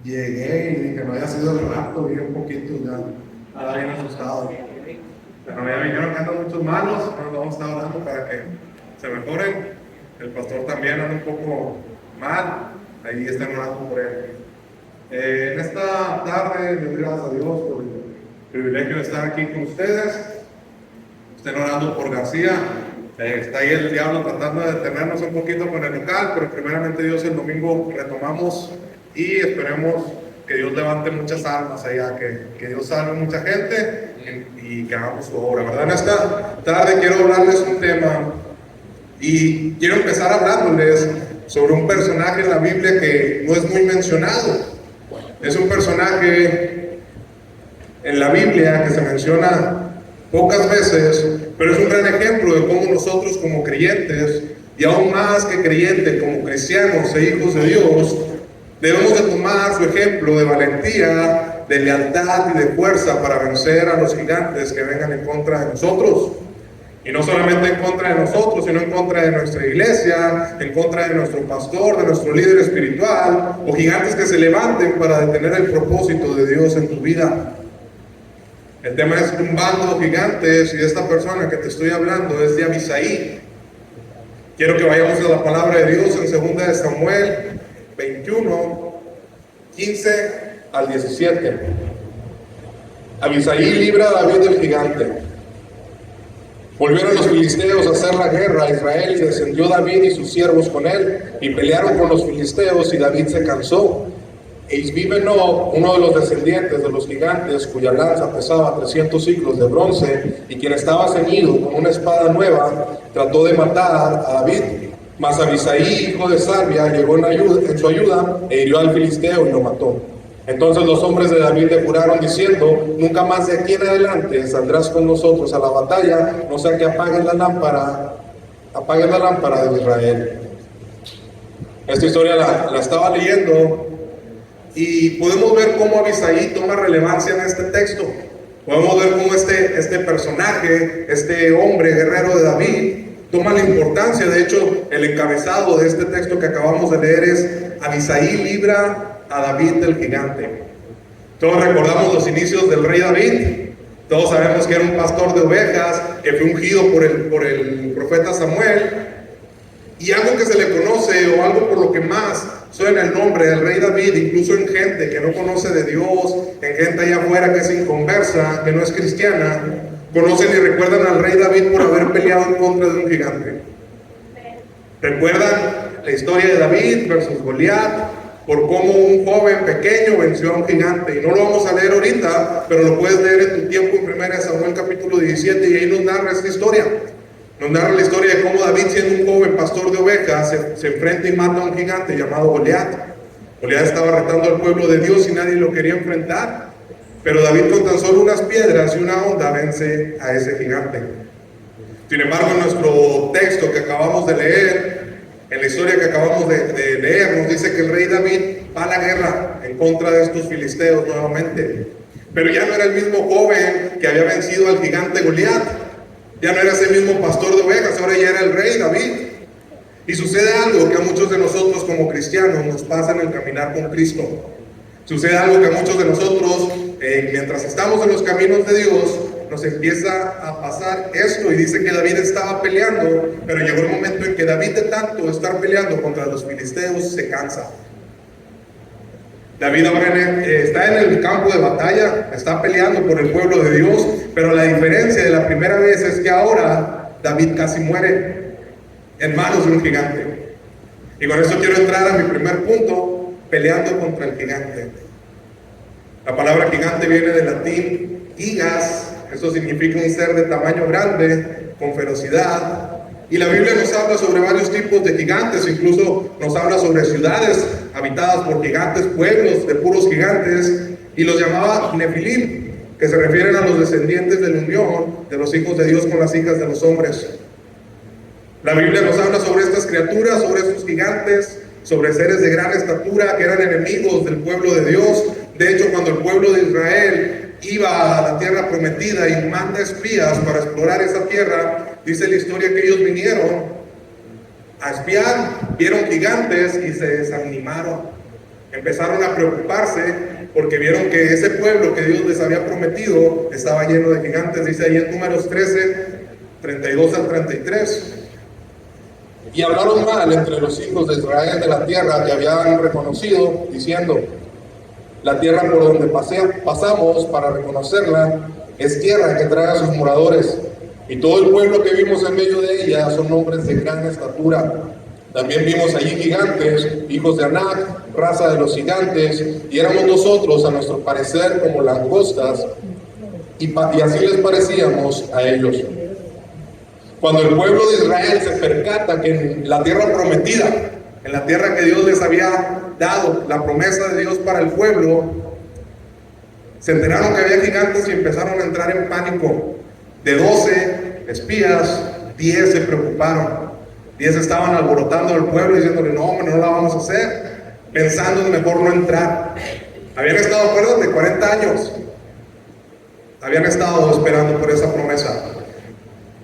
Llegué y dije, no haya sido el rato, vi un poquito ya, estaba bien asustado. Pero ya vinieron que andan muchos malos, nos vamos a estar orando para que se mejoren. El pastor también anda un poco mal, ahí están orando por él. En esta tarde, le doy gracias a Dios por el privilegio de estar aquí con ustedes. Estén orando por García. Está ahí el diablo tratando de detenernos un poquito con el local, pero primeramente Dios, el domingo retomamos y esperemos que Dios levante muchas almas allá, que Dios salve mucha gente y que hagamos su obra, ¿verdad? En esta tarde quiero hablarles un tema y quiero empezar hablándoles sobre un personaje en la Biblia que no es muy mencionado. Es un personaje en la Biblia que se menciona pocas veces, pero es un gran ejemplo de cómo nosotros como creyentes, y aún más que creyentes, como cristianos e hijos de Dios, debemos de tomar su ejemplo de valentía, de lealtad y de fuerza para vencer a los gigantes que vengan en contra de nosotros. Y no solamente en contra de nosotros, sino en contra de nuestra iglesia, en contra de nuestro pastor, de nuestro líder espiritual, o gigantes que se levanten para detener el propósito de Dios en tu vida. El tema es tumbando gigantes, y esta persona que te estoy hablando es de Abisaí. Quiero que vayamos a la palabra de Dios en 2 de Samuel 21, 15 al 17. Abisaí libra a David del gigante. Volvieron los filisteos a hacer la guerra a Israel y descendió David y sus siervos con él y pelearon con los filisteos y David se cansó. E Isbí-Benob, uno de los descendientes de los gigantes, cuya lanza pesaba 300 siclos de bronce y quien estaba ceñido con una espada nueva, trató de matar a David. Mas Abisaí, hijo de Sarvia, llegó en su ayuda e hirió al filisteo y lo mató. Entonces los hombres de David le juraron diciendo: nunca más de aquí en adelante saldrás con nosotros a la batalla, no sea que apaguen la lámpara de Israel. Esta historia la estaba leyendo y podemos ver cómo Abisaí toma relevancia en este texto. Podemos ver cómo este personaje, este hombre guerrero de David, toma la importancia. De hecho, el encabezado de este texto que acabamos de leer es: Abisaí libra a David del gigante. Todos recordamos los inicios del rey David. Todos sabemos que era un pastor de ovejas, que fue ungido por el profeta Samuel. Y algo que se le conoce, o algo por lo que más suena el nombre del rey David, incluso en gente que no conoce de Dios, en gente allá afuera que es inconversa, que no es cristiana, conocen y recuerdan al rey David por haber peleado en contra de un gigante. Recuerdan la historia de David versus Goliat, por cómo un joven pequeño venció a un gigante. Y no lo vamos a leer ahorita, pero lo puedes leer en tu tiempo en 1 Samuel capítulo 17, y ahí nos narra esta historia. Nos narra la historia de cómo David, siendo un joven pastor de ovejas, se enfrenta y mata a un gigante llamado Goliat. Goliat estaba retando al pueblo de Dios y nadie lo quería enfrentar, pero David, con tan solo unas piedras y una honda, vence a ese gigante. Sin embargo, en nuestro texto que acabamos de leer, en la historia que acabamos de leer, nos dice que el rey David va a la guerra en contra de estos filisteos nuevamente. Pero ya no era el mismo joven que había vencido al gigante Goliat. Ya no era ese mismo pastor de ovejas, ahora ya era el rey David. Y sucede algo que a muchos de nosotros como cristianos nos pasa en el caminar con Cristo. Sucede algo que a muchos de nosotros, mientras estamos en los caminos de Dios, nos empieza a pasar esto. Y dice que David estaba peleando, pero llegó el momento en que David, de tanto estar peleando contra los filisteos, se cansa. David ahora está en el campo de batalla, está peleando por el pueblo de Dios, pero la diferencia de la primera vez es que ahora David casi muere en manos de un gigante. Y con eso quiero entrar a mi primer punto: peleando contra el gigante. La palabra gigante viene del latín gigas. Eso significa un ser de tamaño grande, con ferocidad. Y la Biblia nos habla sobre varios tipos de gigantes, incluso nos habla sobre ciudades habitadas por gigantes, pueblos de puros gigantes, y los llamaba Nefilim, que se refieren a los descendientes de la unión de los hijos de Dios con las hijas de los hombres. La Biblia nos habla sobre estas criaturas, sobre estos gigantes, sobre seres de gran estatura que eran enemigos del pueblo de Dios. De hecho, cuando el pueblo de Israel iba a la tierra prometida y manda espías para explorar esa tierra, dice la historia que ellos vinieron a espiar, vieron gigantes y se desanimaron. Empezaron a preocuparse porque vieron que ese pueblo que Dios les había prometido estaba lleno de gigantes. Dice ahí en Números 13, 32 al 33. Y hablaron mal entre los hijos de Israel de la tierra que habían reconocido, diciendo: la tierra por donde pasamos para reconocerla es tierra que trae a sus moradores, y todo el pueblo que vimos en medio de ella son hombres de gran estatura. También vimos allí gigantes, hijos de Anac, raza de los gigantes, y éramos nosotros, a nuestro parecer, como langostas, y así les parecíamos a ellos. Cuando el pueblo de Israel se percata que en la tierra prometida, en la tierra que Dios les había dado, la promesa de Dios para el pueblo, se enteraron que había gigantes y empezaron a entrar en pánico. De 12 espías, 10 se preocuparon. 10 estaban alborotando al pueblo diciéndole: no, hombre, no la vamos a hacer, pensando en mejor no entrar. Habían estado, acuérdate, 40 años. Habían estado esperando por esa promesa.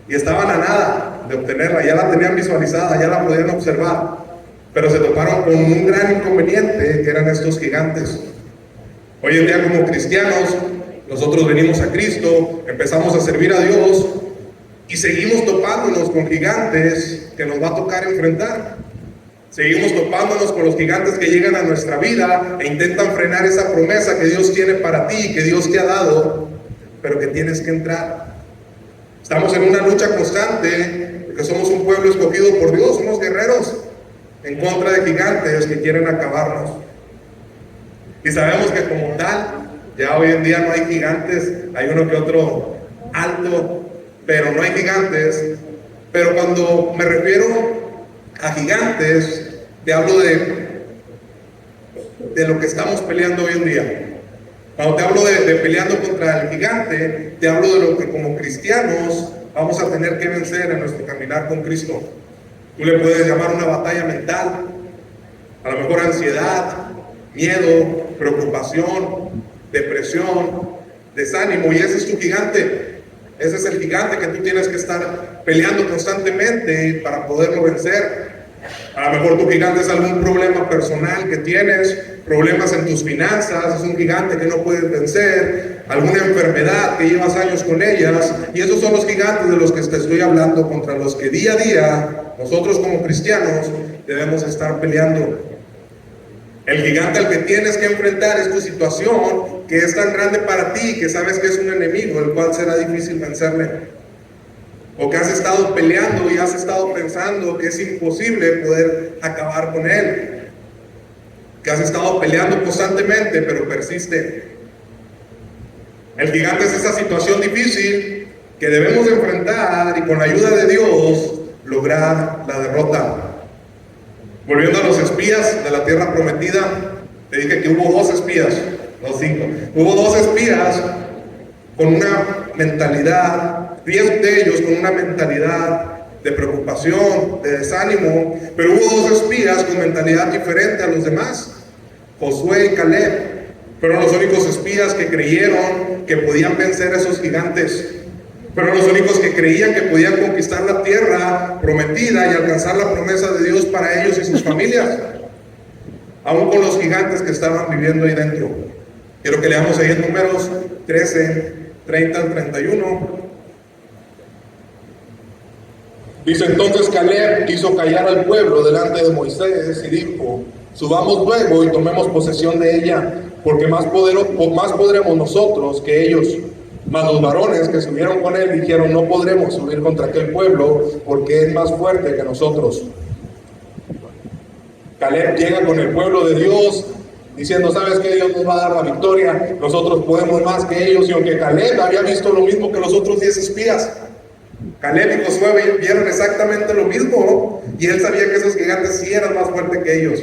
Y estaban a nada de obtenerla, ya la tenían visualizada, ya la podían observar. Pero se toparon con un gran inconveniente, que eran estos gigantes. Hoy en día, como cristianos, nosotros venimos a Cristo, empezamos a servir a Dios y seguimos topándonos con gigantes que nos va a tocar enfrentar. Seguimos topándonos con los gigantes que llegan a nuestra vida e intentan frenar esa promesa que Dios tiene para ti, que Dios te ha dado, pero que tienes que entrar. Estamos en una lucha constante, porque somos un pueblo escogido por Dios, somos guerreros en contra de gigantes que quieren acabarnos. Y sabemos que como tal, ya hoy en día no hay gigantes, hay uno que otro alto, pero no hay gigantes. Pero cuando me refiero a gigantes, te hablo de lo que estamos peleando hoy en día. Cuando te hablo de peleando contra el gigante, te hablo de lo que como cristianos vamos a tener que vencer en nuestro caminar con Cristo. Tú le puedes llamar una batalla mental, a lo mejor ansiedad, miedo, preocupación, depresión, desánimo, y ese es tu gigante. Ese es el gigante que tú tienes que estar peleando constantemente para poderlo vencer. A lo mejor tu gigante es algún problema personal que tienes, problemas en tus finanzas, es un gigante que no puedes vencer, alguna enfermedad que llevas años con ellas, y esos son los gigantes de los que te estoy hablando, contra los que día a día nosotros como cristianos debemos estar peleando. El gigante al que tienes que enfrentar es tu situación, que es tan grande para ti, que sabes que es un enemigo, el cual será difícil vencerle. O que has estado peleando y has estado pensando que es imposible poder acabar con él. Que has estado peleando constantemente, pero persiste. El gigante es esa situación difícil que debemos enfrentar y con la ayuda de Dios lograr la derrota. Volviendo a los espías de la tierra prometida, te dije que hubo 2 espías, no 5. Hubo 2 espías con una mentalidad, 10 de ellos con una mentalidad de preocupación, de desánimo, pero hubo 2 espías con mentalidad diferente a los demás. Josué y Caleb fueron los únicos espías que creyeron que podían vencer a esos gigantes. Fueron los únicos que creían que podían conquistar la tierra prometida y alcanzar la promesa de Dios para ellos y sus familias, aún con los gigantes que estaban viviendo ahí dentro. Quiero que leamos ahí en Números 13, 30 al 31. Dice: entonces Caleb hizo callar al pueblo delante de Moisés y dijo: subamos luego y tomemos posesión de ella, porque más podremos nosotros que ellos. Mas los varones que subieron con él dijeron: no podremos subir contra aquel pueblo, porque es más fuerte que nosotros. Caleb llega con el pueblo de Dios diciendo: ¿sabes qué? Dios nos va a dar la victoria, nosotros podemos más que ellos. Y aunque Caleb había visto lo mismo que los otros 10 espías, Caleb y Josué vieron exactamente lo mismo, y él sabía que esos gigantes sí eran más fuertes que ellos.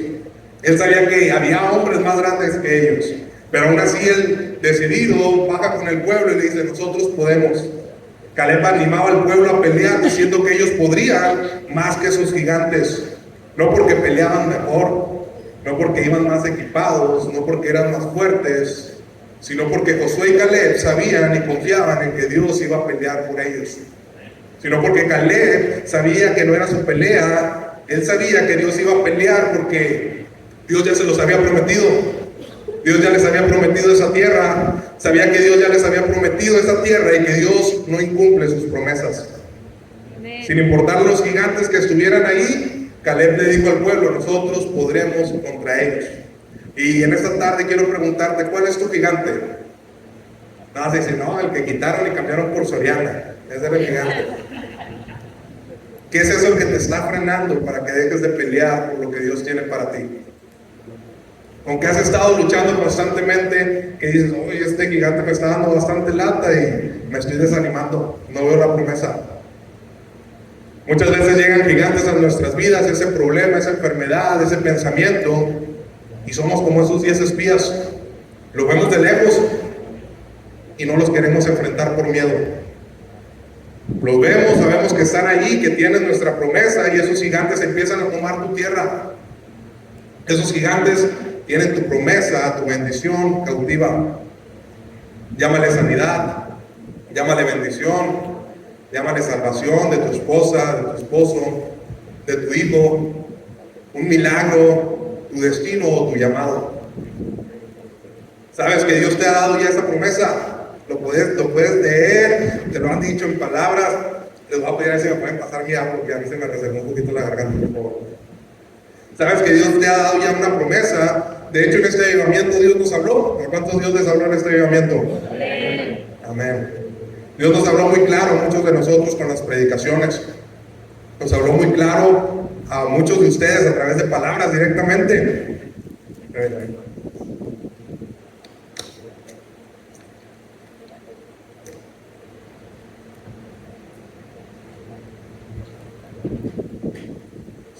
Él sabía que había hombres más grandes que ellos, pero aún así él, decidido, baja con el pueblo y le dice: nosotros podemos. Caleb animaba al pueblo a pelear, diciendo que ellos podrían más que esos gigantes, no porque peleaban mejor, no porque iban más equipados, no porque eran más fuertes, sino porque Josué y Caleb sabían y confiaban en que Dios iba a pelear por ellos. Sino porque Caleb sabía que no era su pelea, él sabía que Dios iba a pelear, porque Dios ya se los había prometido. Dios ya les había prometido esa tierra. Sabía que Dios ya les había prometido esa tierra y que Dios no incumple sus promesas. Sin importar los gigantes que estuvieran ahí, Caleb le dijo al pueblo: nosotros podremos contra ellos. Y en esta tarde quiero preguntarte: ¿cuál es tu gigante? Nada, se dice: no, el que quitaron y cambiaron por Soriana. Ese era el gigante. ¿Qué es eso que te está frenando para que dejes de pelear por lo que Dios tiene para ti? ¿Con qué has estado luchando constantemente? Que dices: oye, este gigante me está dando bastante lata y me estoy desanimando, no veo la promesa. Muchas veces llegan gigantes a nuestras vidas, ese problema, esa enfermedad, ese pensamiento, y somos como esos 10 espías. Lo vemos de lejos y no los queremos enfrentar por miedo. Los vemos, sabemos que están allí, que tienen nuestra promesa, y esos gigantes empiezan a tomar tu tierra. Esos gigantes tienen tu promesa, tu bendición cautiva. Llámale sanidad, llámale bendición, llámale salvación de tu esposa, de tu esposo, de tu hijo, un milagro, tu destino o tu llamado. Sabes que Dios te ha dado ya esa promesa. Lo puedes leer, te lo han dicho en palabras. Les voy a pedir a ver si me pueden pasar mi agua, porque a mí se me reservó un poquito la garganta, por favor. Sabes que Dios te ha dado ya una promesa. De hecho, en este avivamiento Dios nos habló. ¿A cuántos Dios les habló en este avivamiento? Amén. Amén. Dios nos habló muy claro a muchos de nosotros con las predicaciones. Nos habló muy claro a muchos de ustedes a través de palabras directamente.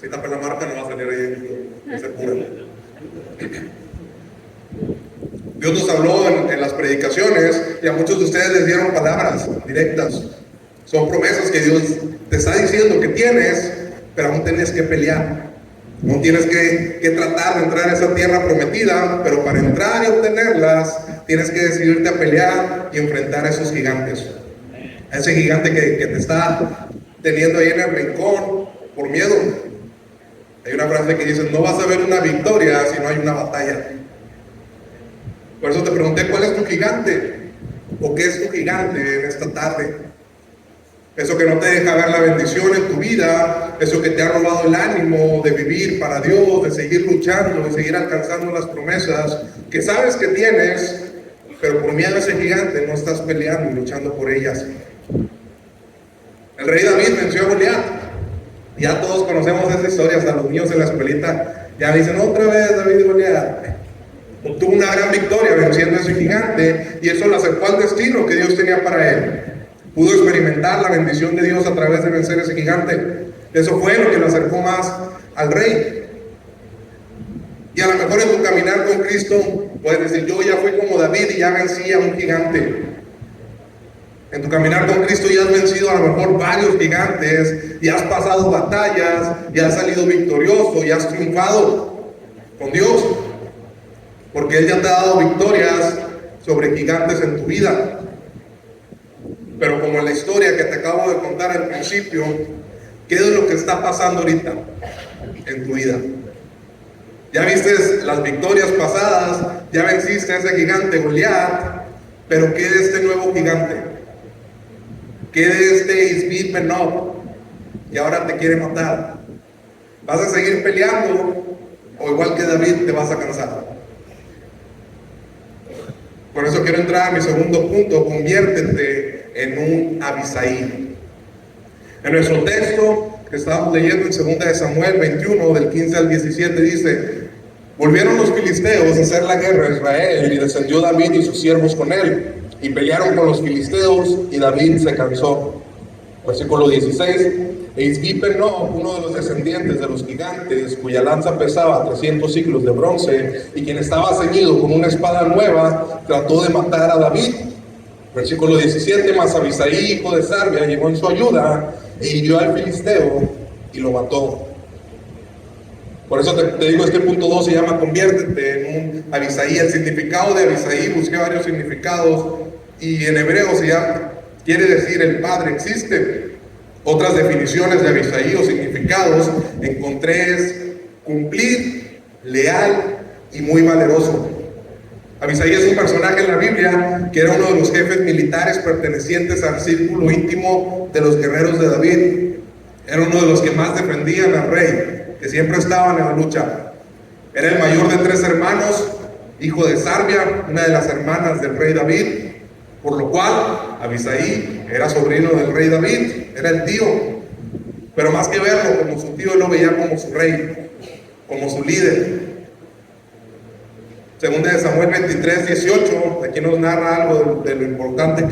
Si tapa la marca, no va a salir ahí, no se cura. Dios nos habló en las predicaciones y a muchos de ustedes les dieron palabras directas. Son promesas que Dios te está diciendo que tienes, pero aún tienes que pelear. Aún tienes que tratar de entrar a esa tierra prometida, pero para entrar y obtenerlas, tienes que decidirte a pelear y enfrentar a esos gigantes. A ese gigante que te está teniendo ahí en el rincón por miedo. Hay una frase que dice: no vas a ver una victoria si no hay una batalla. Por eso te pregunté: ¿cuál es tu gigante? ¿O qué es tu gigante en esta tarde? Eso que no te deja ver la bendición en tu vida, eso que te ha robado el ánimo de vivir para Dios, de seguir luchando, de seguir alcanzando las promesas que sabes que tienes, pero por miedo a ese gigante no estás peleando y luchando por ellas. El rey David venció a Goliat. Ya todos conocemos esa historia, hasta los niños en la escuelita ya dicen: otra vez David y Goliat. Obtuvo una gran victoria venciendo a ese gigante, y eso lo acercó al destino que Dios tenía para él. Pudo experimentar la bendición de Dios a través de vencer a ese gigante. Eso fue lo que lo acercó más al rey. Y a lo mejor en tu caminar con Cristo puedes decir: yo ya fui como David y ya vencí a un gigante. En tu caminar con Cristo ya has vencido a lo mejor varios gigantes, y has pasado batallas, y has salido victorioso, y has triunfado con Dios, porque Él ya te ha dado victorias sobre gigantes en tu vida. Pero como en la historia que te acabo de contar al principio, ¿qué es lo que está pasando ahorita en tu vida? Ya viste las victorias pasadas, ya venciste a ese gigante Goliat, pero ¿qué de este nuevo gigante? ¿Qué de este Isbit Benob que ahora te quiere matar? ¿Vas a seguir peleando o igual que David te vas a cansar? Por eso quiero entrar a mi segundo punto: conviértete en un Abisaí. En nuestro texto que estábamos leyendo en 2 Samuel 21, del 15 al 17, dice: volvieron los filisteos a hacer la guerra a Israel, y descendió David y sus siervos con él, y pelearon con los filisteos, y David se cansó. Versículo 16: e Isbit Benob, uno de los descendientes de los gigantes, cuya lanza pesaba 300 siclos de bronce, y quien estaba ceñido con una espada nueva, trató de matar a David. Versículo 17: mas Abisaí, hijo de Sarbia, llegó en su ayuda, e hirió al filisteo, y lo mató. Por eso te digo, este punto 2 se llama conviértete en un Abisaí. El significado de Abisaí, busqué varios significados, y en hebreo quiere decir el padre existe. Otras definiciones de Abisaí o significados encontré es cumplir leal y muy valeroso. Abisai es un personaje en la Biblia que era uno de los jefes militares pertenecientes al círculo íntimo de los guerreros de David. Era uno de los que más defendían al rey, que siempre estaban en la lucha. Era el mayor de 3 hermanos, hijo de Sarbia, una de las hermanas del rey David, por lo cual Abisai era sobrino del rey David, era el tío. Pero más que verlo como su tío, él lo veía como su rey, como su líder. Segunda de Samuel 23:18, aquí nos narra algo de lo importante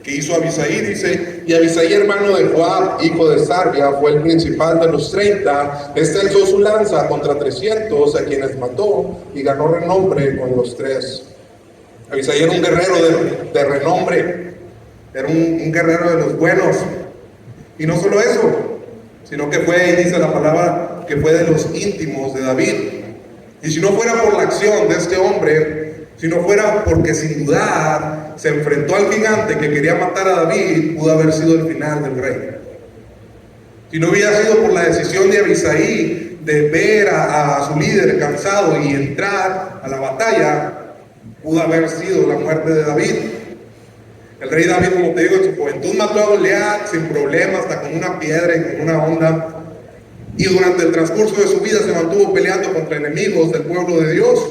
que hizo Abisai. Dice: y Abisai, hermano de Joab, hijo de Sarbia, fue el principal de los 30. Este alzó su lanza contra 300, a quienes mató, y ganó renombre con los 3. Abisai era un guerrero de renombre, era un guerrero de los buenos. Y no solo eso, sino que fue, y dice la palabra, que fue de los íntimos de David. Y si no fuera por la acción de este hombre, si no fuera porque sin dudar se enfrentó al gigante que quería matar a David, pudo haber sido el final del rey. Si no hubiera sido por la decisión de Abisai de ver a su líder cansado y entrar a la batalla, pudo haber sido la muerte de David. El rey David, como te digo, en su juventud mató a Goliat sin problemas, hasta con una piedra y con una onda. Y durante el transcurso de su vida se mantuvo peleando contra enemigos del pueblo de Dios.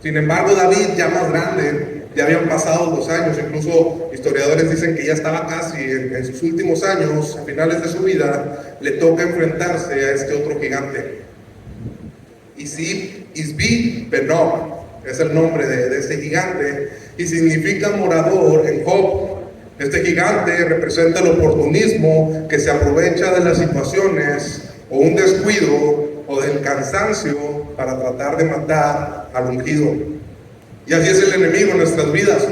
Sin embargo, David, ya más grande, ya habían pasado 2 años, incluso historiadores dicen que ya estaba casi en sus últimos años, a finales de su vida, le toca enfrentarse a este otro gigante. Isbi Benob es el nombre de este gigante y significa morador en Job. Este gigante representa el oportunismo que se aprovecha de las situaciones o un descuido o del cansancio para tratar de matar al ungido. Y así es el enemigo en nuestras vidas.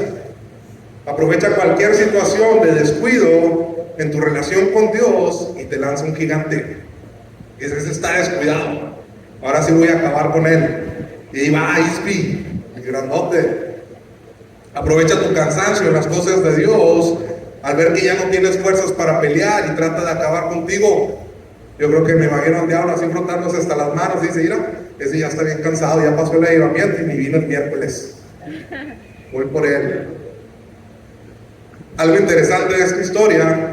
Aprovecha cualquier situación de descuido en tu relación con Dios y te lanza un gigante. Y ese está descuidado. Ahora sí voy a acabar con él. Y ahí va Isbi, el grandote. Aprovecha tu cansancio en las cosas de Dios al ver que ya no tienes fuerzas para pelear y trata de acabar contigo. Yo creo que me imagino al diablo así frotándose hasta las manos y dice: mira, ese ya está bien cansado, ya pasó el avivamiento y ni vino el miércoles. Voy por él. Algo interesante de esta historia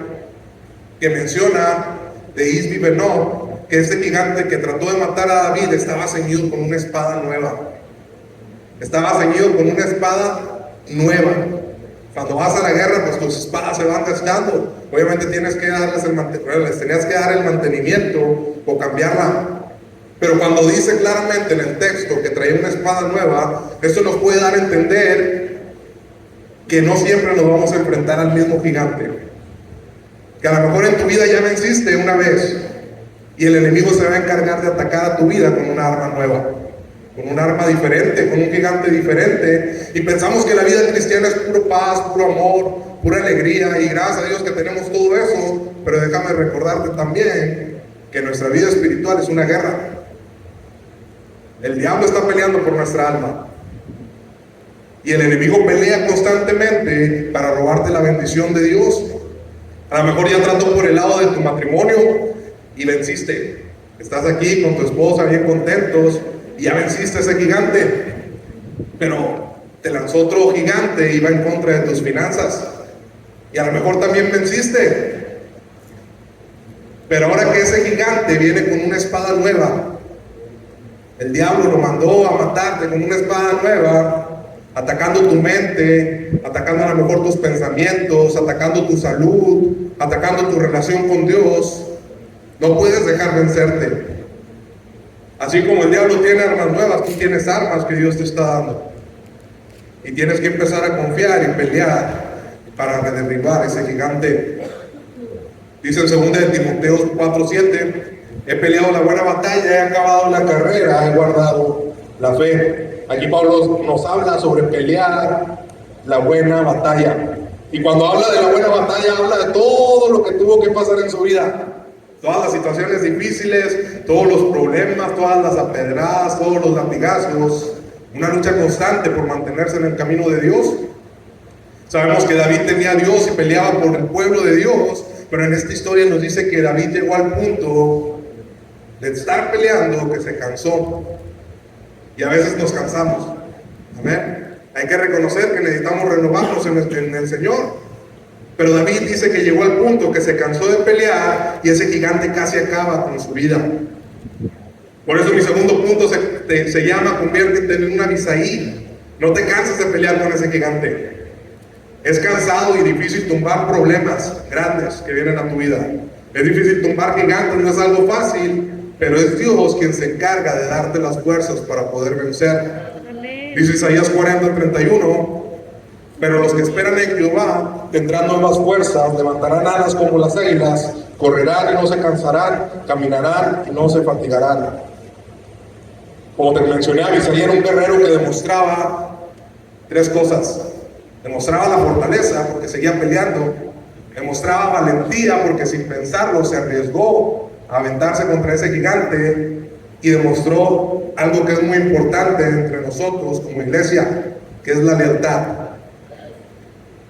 que menciona de Isbi Benob, que este gigante que trató de matar a David estaba ceñido con una espada nueva. Estaba ceñido con una espada nueva. Cuando vas a la guerra, pues tus espadas se van gastando. Obviamente tienes que les tenías que dar el mantenimiento o cambiarla. Pero cuando dice claramente en el texto que traía una espada nueva, eso nos puede dar a entender que no siempre nos vamos a enfrentar al mismo gigante. Que a lo mejor en tu vida ya venciste una vez y el enemigo se va a encargar de atacar a tu vida con una arma nueva, con un arma diferente, con un gigante diferente, y pensamos que la vida cristiana es puro paz, puro amor, pura alegría, y gracias a Dios que tenemos todo eso. Pero déjame recordarte también que nuestra vida espiritual es una guerra. El diablo está peleando por nuestra alma, y el enemigo pelea constantemente para robarte la bendición de Dios. A lo mejor ya trató por el lado de tu matrimonio y venciste. Estás aquí con tu esposa bien contentos y ya venciste a ese gigante, pero te lanzó otro gigante y va en contra de tus finanzas, y a lo mejor también venciste. Pero ahora que ese gigante viene con una espada nueva, el diablo lo mandó a matarte con una espada nueva, atacando tu mente, atacando a lo mejor tus pensamientos, atacando tu salud, atacando tu relación con Dios. No puedes dejar vencerte. Así como el diablo tiene armas nuevas, tú tienes armas que Dios te está dando. Y tienes que empezar a confiar y pelear para derribar ese gigante. Dice en 2 de Timoteo 4:7: he peleado la buena batalla, he acabado la carrera, he guardado la fe. Aquí Pablo nos habla sobre pelear la buena batalla. Y cuando habla de la buena batalla, habla de todo lo que tuvo que pasar en su vida. Todas las situaciones difíciles, todos los problemas, todas las apedradas, todos los latigazos. Una lucha constante por mantenerse en el camino de Dios. Sabemos que David tenía a Dios y peleaba por el pueblo de Dios, pero en esta historia nos dice que David llegó al punto de estar peleando que se cansó. y a veces nos cansamos. Amén. Hay que reconocer que necesitamos renovarnos en el Señor. Pero David dice que llegó al punto que se cansó de pelear y ese gigante casi acaba con su vida. Por eso mi segundo punto se llama: conviértete en un Abisaí. No te canses de pelear con ese gigante. Es cansado y difícil tumbar problemas grandes que vienen a tu vida. Es difícil tumbar gigantes, no es algo fácil, pero es Dios quien se encarga de darte las fuerzas para poder vencer. Dice Isaías 40:31: pero los que esperan en Jehová tendrán nuevas fuerzas, levantarán alas como las águilas, correrán y no se cansarán, caminarán y no se fatigarán. Como te mencioné, Abisaí era un guerrero que demostraba tres cosas. Demostraba la fortaleza porque seguía peleando, demostraba valentía porque sin pensarlo se arriesgó a aventarse contra ese gigante, y demostró algo que es muy importante entre nosotros como iglesia, que es la lealtad.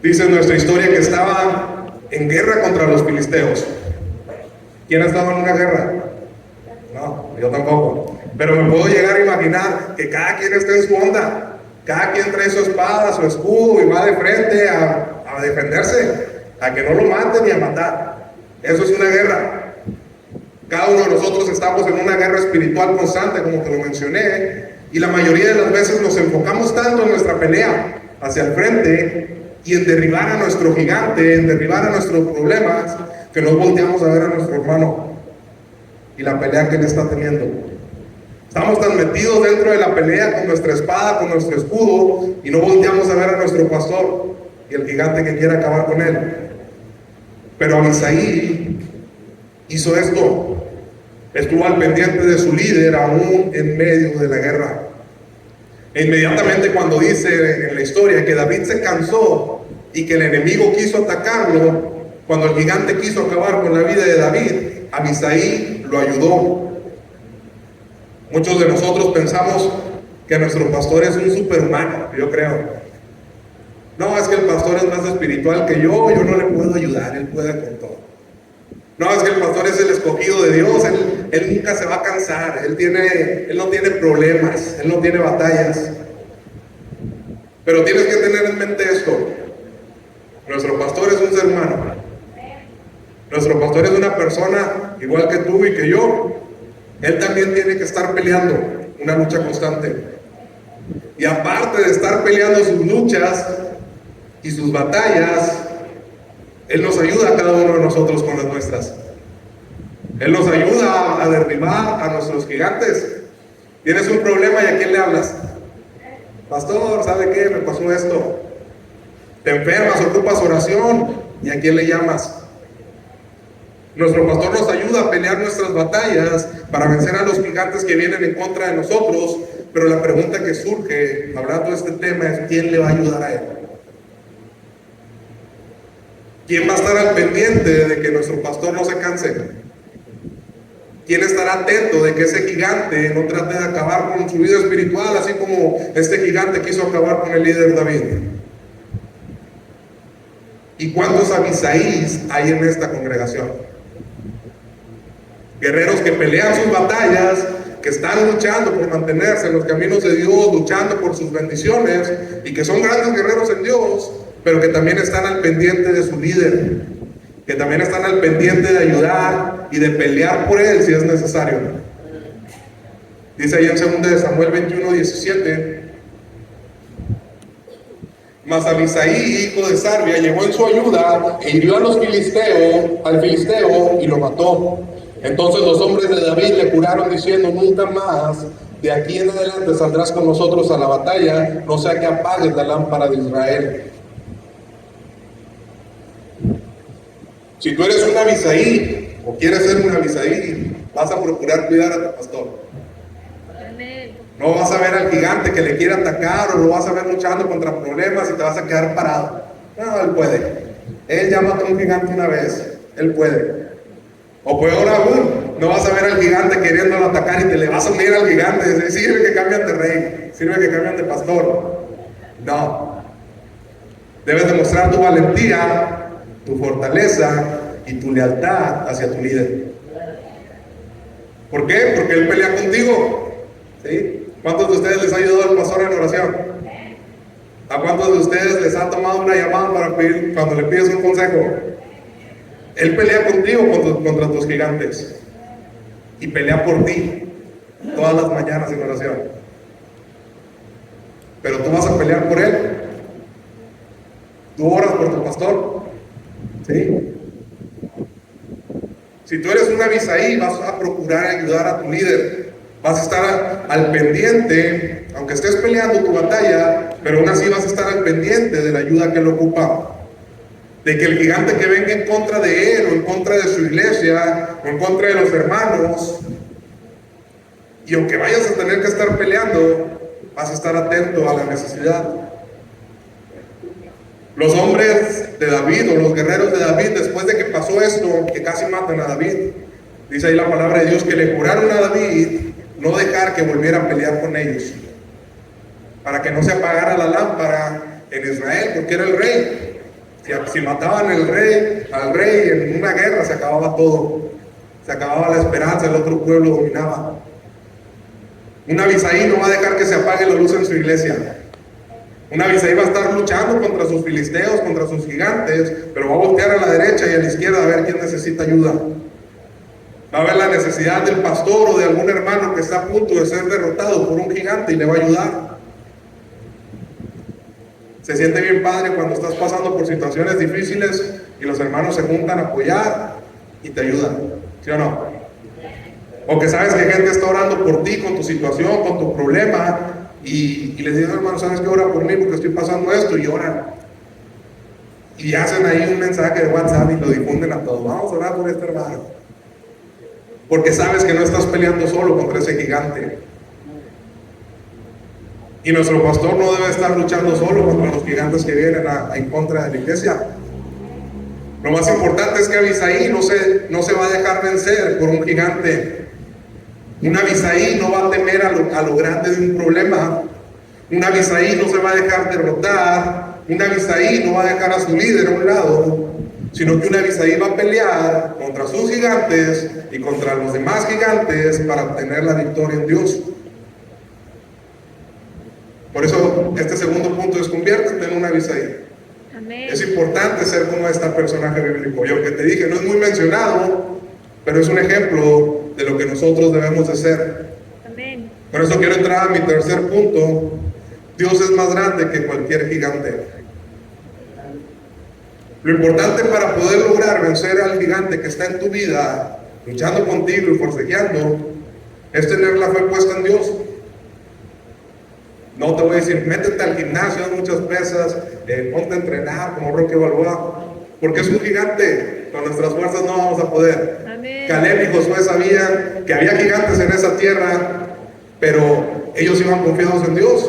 Dice nuestra historia que estaba en guerra contra los filisteos. ¿Quién ha estado en una guerra? No, yo tampoco. Pero me puedo llegar a imaginar que cada quien está en su onda. Cada quien trae su espada, su escudo, y va de frente a defenderse, a que no lo maten y a matar. Eso es una guerra. Cada uno de nosotros estamos en una guerra espiritual constante, como te lo mencioné, y la mayoría de las veces nos enfocamos tanto en nuestra pelea hacia el frente y en derribar a nuestro gigante, en derribar a nuestros problemas, que no volteamos a ver a nuestro hermano y la pelea que él está teniendo. Estamos tan metidos dentro de la pelea con nuestra espada, con nuestro escudo, y no volteamos a ver a nuestro pastor y el gigante que quiere acabar con él. Pero Abisaí hizo esto. Estuvo al pendiente de su líder aún en medio de la guerra. E inmediatamente, cuando dice en la historia que David se cansó y que el enemigo quiso atacarlo, cuando el gigante quiso acabar con la vida de David, Abisaí lo ayudó. Muchos de nosotros pensamos que nuestro pastor es un superhumano, yo creo. No, es que el pastor es más espiritual que yo no le puedo ayudar, él puede con todo. No, es que el pastor es el escogido de Dios, él nunca se va a cansar, él no tiene problemas, él no tiene batallas. Pero tienes que tener en mente esto: nuestro pastor es un ser humano. Nuestro pastor es una persona igual que tú y que yo. Él también tiene que estar peleando una lucha constante. Y aparte de estar peleando sus luchas y sus batallas, Él nos ayuda a cada uno de nosotros con las nuestras. Él nos ayuda a derribar a nuestros gigantes. Tienes un problema y ¿a quién le hablas? Pastor, ¿sabe qué? Me pasó esto. Te enfermas, ocupas oración, ¿y a quién le llamas? Nuestro pastor nos ayuda a pelear nuestras batallas para vencer a los gigantes que vienen en contra de nosotros. Pero la pregunta que surge hablando de este tema es: ¿quién le va a ayudar a él? ¿Quién va a estar al pendiente de que nuestro pastor no se canse? ¿Quién estará atento de que ese gigante no trate de acabar con su vida espiritual, así como este gigante quiso acabar con el líder David? ¿Y cuántos Abisaís hay en esta congregación? Guerreros que pelean sus batallas, que están luchando por mantenerse en los caminos de Dios, luchando por sus bendiciones, y que son grandes guerreros en Dios, pero que también están al pendiente de su líder, que también están al pendiente de ayudar y de pelear por él si es necesario. Dice ahí en 2 Samuel 21:17: mas Abisaí, hijo de Sarbia, llegó en su ayuda e hirió al filisteo y lo mató. Entonces los hombres de David le juraron diciendo: nunca más de aquí en adelante saldrás con nosotros a la batalla, no sea que apagues la lámpara de Israel. Si tú eres un Abisaí o quieres ser un Abisaí, vas a procurar cuidar a tu pastor. No vas a ver al gigante que le quiere atacar, o lo vas a ver luchando contra problemas y te vas a quedar parado. No, él puede. Él ya mató a un gigante una vez, él puede. O peor aún, no vas a ver al gigante queriéndolo atacar y te le vas a unir al gigante y decir: sirve que cambian de rey, sirve que cambian de pastor. No. Debes demostrar tu valentía, tu fortaleza y tu lealtad hacia tu líder. ¿Por qué? Porque él pelea contigo, ¿sí? ¿Cuántos de ustedes les ha ayudado el pastor en oración? ¿A cuántos de ustedes les ha tomado una llamada para pedir, cuando le pides un consejo? Él pelea contigo contra tus gigantes y pelea por ti todas las mañanas en oración. Pero tú vas a pelear por él. Tú oras por tu pastor, ¿sí? Si tú eres un Abisaí, vas a procurar ayudar a tu líder. Vas a estar al pendiente, aunque estés peleando tu batalla, pero aún así vas a estar al pendiente de la ayuda que él ocupa. De que el gigante que venga en contra de él, o en contra de su iglesia, o en contra de los hermanos, y aunque vayas a tener que estar peleando, vas a estar atento a la necesidad. Los hombres de David, o los guerreros de David, después de que pasó esto, que casi matan a David, dice ahí la palabra de Dios, que le juraron a David no dejar que volviera a pelear con ellos, para que no se apagara la lámpara en Israel, porque era el rey. Si mataban al rey en una guerra, se acababa todo, se acababa la esperanza, el otro pueblo dominaba. Un Abisaí no va a dejar que se apague la luz en su iglesia. Un Abisaí va a estar luchando contra sus filisteos, contra sus gigantes, pero va a voltear a la derecha y a la izquierda a ver quién necesita ayuda. Va a ver la necesidad del pastor o de algún hermano que está a punto de ser derrotado por un gigante y le va a ayudar. Se siente bien padre cuando estás pasando por situaciones difíciles y los hermanos se juntan a apoyar y te ayudan, ¿sí o no? O que sabes que gente está orando por ti, con tu situación, con tu problema, y les dices, hermano, ¿sabes qué? Ora por mí porque estoy pasando esto, y oran. Y hacen ahí un mensaje de WhatsApp y lo difunden a todos. Vamos a orar por este hermano. Porque sabes que no estás peleando solo contra ese gigante. Y nuestro pastor no debe estar luchando solo contra los gigantes que vienen en contra de la iglesia. Lo más importante es que Abisaí no se va a dejar vencer por un gigante. Un Abisaí no va a temer a lo grande de un problema. Un Abisaí no se va a dejar derrotar. Un Abisaí no va a dejar a su líder a un lado, sino que un Abisaí va a pelear contra sus gigantes y contra los demás gigantes para obtener la victoria en Dios. Por eso este segundo punto es: conviértete en un Abisaí. Amén. Es importante ser como este personaje bíblico. Y aunque te dije, no es muy mencionado, pero es un ejemplo de lo que nosotros debemos de ser. Amén. Por eso quiero entrar a mi tercer punto. Dios es más grande que cualquier gigante. Lo importante para poder lograr vencer al gigante que está en tu vida, luchando contigo y forcejeando, es tener la fe puesta en Dios. No te voy a decir, métete al gimnasio, haz muchas pesas, ponte a entrenar como Rocky Balboa, porque es un gigante. Con nuestras fuerzas no vamos a poder. Amén. Caleb y Josué sabían que había gigantes en esa tierra, pero ellos iban confiados en Dios.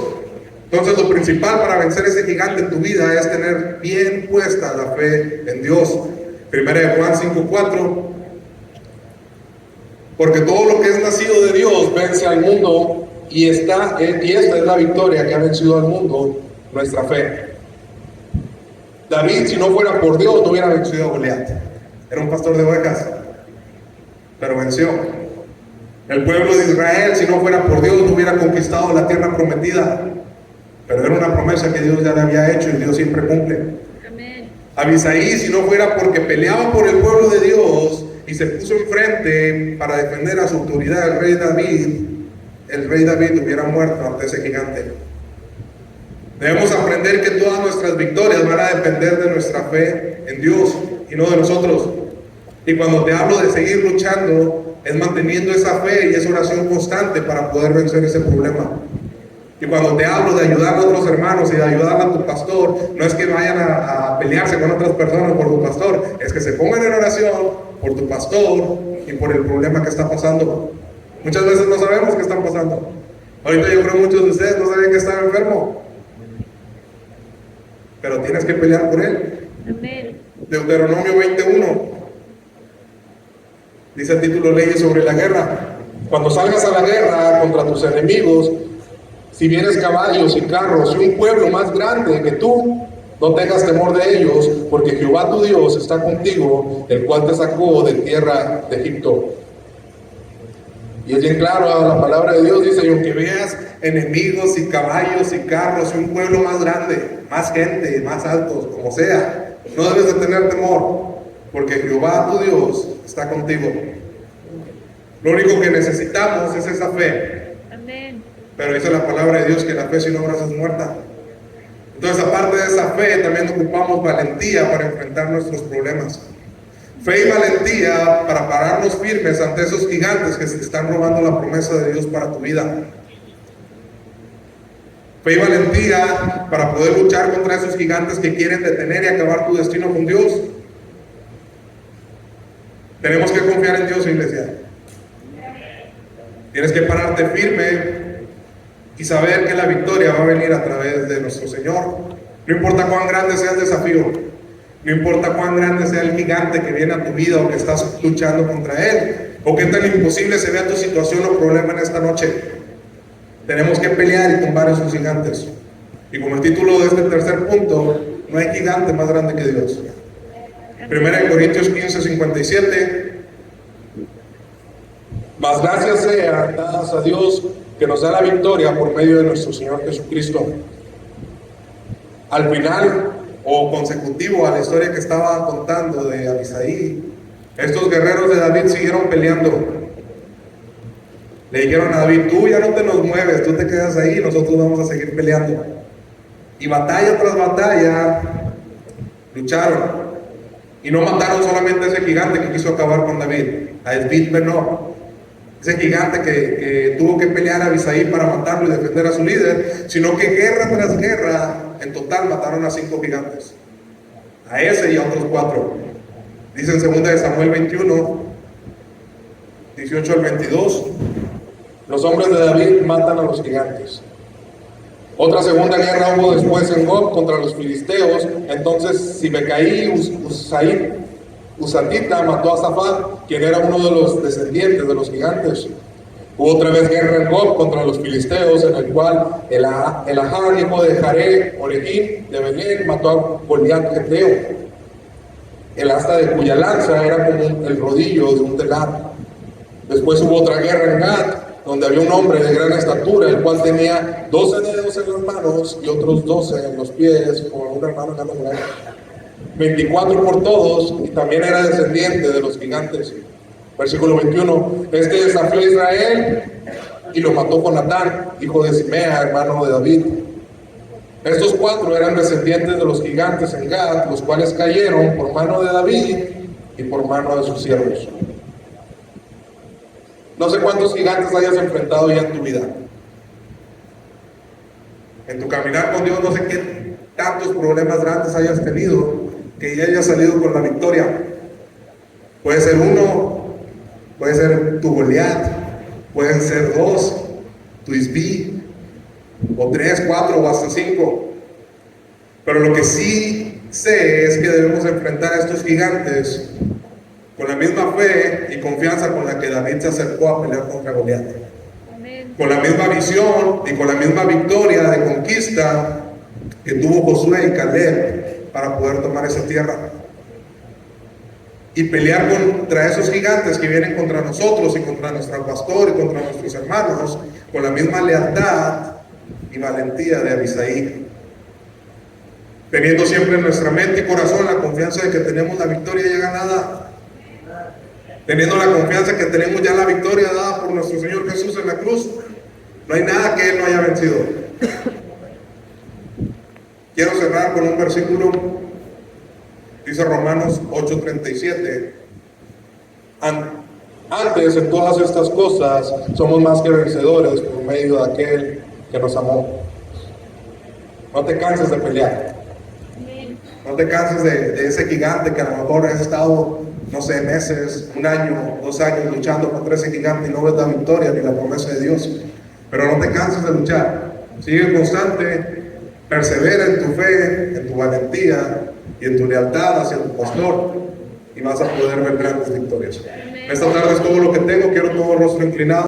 Entonces lo principal para vencer ese gigante en tu vida es tener bien puesta la fe en Dios. Primera de Juan 5:4. Porque todo lo que es nacido de Dios vence al mundo, y esta es la victoria que ha vencido al mundo, nuestra fe. David, si no fuera por Dios, no hubiera vencido a Goliat. Era un pastor de ovejas, pero venció. El pueblo de Israel, si no fuera por Dios, no hubiera conquistado la tierra prometida, pero era una promesa que Dios ya le había hecho y Dios siempre cumple. Amén. Abisaí, si no fuera porque peleaba por el pueblo de Dios y se puso enfrente para defender a su autoridad, el rey David hubiera muerto ante ese gigante. Debemos aprender que todas nuestras victorias van a depender de nuestra fe en Dios y no de nosotros. Y cuando te hablo de seguir luchando, es manteniendo esa fe y esa oración constante para poder vencer ese problema. Y cuando te hablo de ayudar a otros hermanos y de ayudar a tu pastor, no es que vayan a pelearse con otras personas por tu pastor, es que se pongan en oración por tu pastor y por el problema que está pasando. Muchas veces no sabemos qué está pasando. Ahorita yo creo que muchos de ustedes no saben que están enfermos, pero tienes que pelear por él. Amén. Deuteronomio 21 dice el título: Leyes sobre la guerra. Cuando salgas a la guerra contra tus enemigos, si vienes caballos y carros y un pueblo más grande que tú, no tengas temor de ellos, porque Jehová tu Dios está contigo, el cual te sacó de tierra de Egipto. Y es bien claro, la palabra de Dios dice: y aunque veas enemigos y caballos y carros y un pueblo más grande, más gente, más altos, como sea. No debes de tener temor, porque Jehová tu Dios está contigo. Lo único que necesitamos es esa fe. Amén. Pero dice la palabra de Dios que la fe sin obras es muerta. Entonces, aparte de esa fe, también ocupamos valentía para enfrentar nuestros problemas. Fe y valentía para pararnos firmes ante esos gigantes que se están robando la promesa de Dios para tu vida. Fe y valentía para poder luchar contra esos gigantes que quieren detener y acabar tu destino con Dios. Tenemos que confiar en Dios, iglesia. Tienes que pararte firme y saber que la victoria va a venir a través de nuestro Señor. No importa cuán grande sea el desafío, no importa cuán grande sea el gigante que viene a tu vida o que estás luchando contra él, o qué tan imposible se vea tu situación o problema en esta noche. Tenemos que pelear y tumbar esos gigantes. Y como el título de este tercer punto, no hay gigante más grande que Dios. 1 Corintios 15:57. Mas gracias sean dadas a Dios que nos da la victoria por medio de nuestro Señor Jesucristo. Al final, o consecutivo a la historia que estaba contando de Abisaí, estos guerreros de David siguieron peleando. Le dijeron a David: tú ya no te nos mueves, tú te quedas ahí, nosotros vamos a seguir peleando. Y batalla tras batalla lucharon. Y no mataron solamente a ese gigante que quiso acabar con David, a David Benob, ese gigante que tuvo que pelear a Abisaí para matarlo y defender a su líder, sino que guerra tras guerra, en total mataron a 5 gigantes, a ese y a otros 4. Dice en 2 Samuel 21, 18 al 22, los hombres de David matan a los gigantes. Otra segunda guerra hubo después en Gob contra los filisteos. Entonces Sibecaí Usatita mató a Safat, quien era uno de los descendientes de los gigantes. Hubo otra vez guerra en Gob contra los filisteos, en el cual Elahar, hijo de Jaré, Oregín, de Belén, mató a Goliat Geteo. El asta de cuya lanza era como el rodillo de un telar. Después hubo otra guerra en Gad, donde había un hombre de gran estatura, el cual tenía 12 dedos en las manos y otros 12 en los pies, como un hermano en la mano, 24 por todos, y también era descendiente de los gigantes. Versículo 21, este desafió a Israel y lo mató con Natán, hijo de Simea, hermano de David. Estos 4 eran descendientes de los gigantes en Gad, los cuales cayeron por mano de David y por mano de sus siervos. No sé cuántos gigantes hayas enfrentado ya en tu vida. En tu caminar con Dios, no sé qué tantos problemas grandes hayas tenido que ya hayas salido con la victoria. Puede ser 1, puede ser tu Goliat, pueden ser 2, tu Isbí, o 3, 4 o hasta 5. Pero lo que sí sé es que debemos enfrentar a estos gigantes con la misma fe y confianza con la que David se acercó a pelear contra Goliat. Amén. Con la misma visión y con la misma victoria de conquista que tuvo Josué y Caleb para poder tomar esa tierra. Y pelear contra esos gigantes que vienen contra nosotros y contra nuestro pastor y contra nuestros hermanos con la misma lealtad y valentía de Abisaí. Teniendo siempre en nuestra mente y corazón la confianza de que tenemos la victoria ya ganada. Teniendo la confianza que tenemos ya la victoria dada por nuestro Señor Jesús en la cruz. No hay nada que Él no haya vencido. Quiero cerrar con un versículo. Dice Romanos 8:37. Antes, en todas estas cosas, somos más que vencedores por medio de aquel que nos amó. No te canses de pelear. No te canses de ese gigante que a lo mejor has estado, no sé, meses, 1 año, 2 años luchando contra ese gigante y no ves la victoria ni la promesa de Dios. Pero no te canses de luchar. Sigue constante, persevera en tu fe, en tu valentía y en tu lealtad hacia tu pastor, y vas a poder ver grandes victorias. Esta tarde es todo lo que tengo. Quiero todo el rostro inclinado.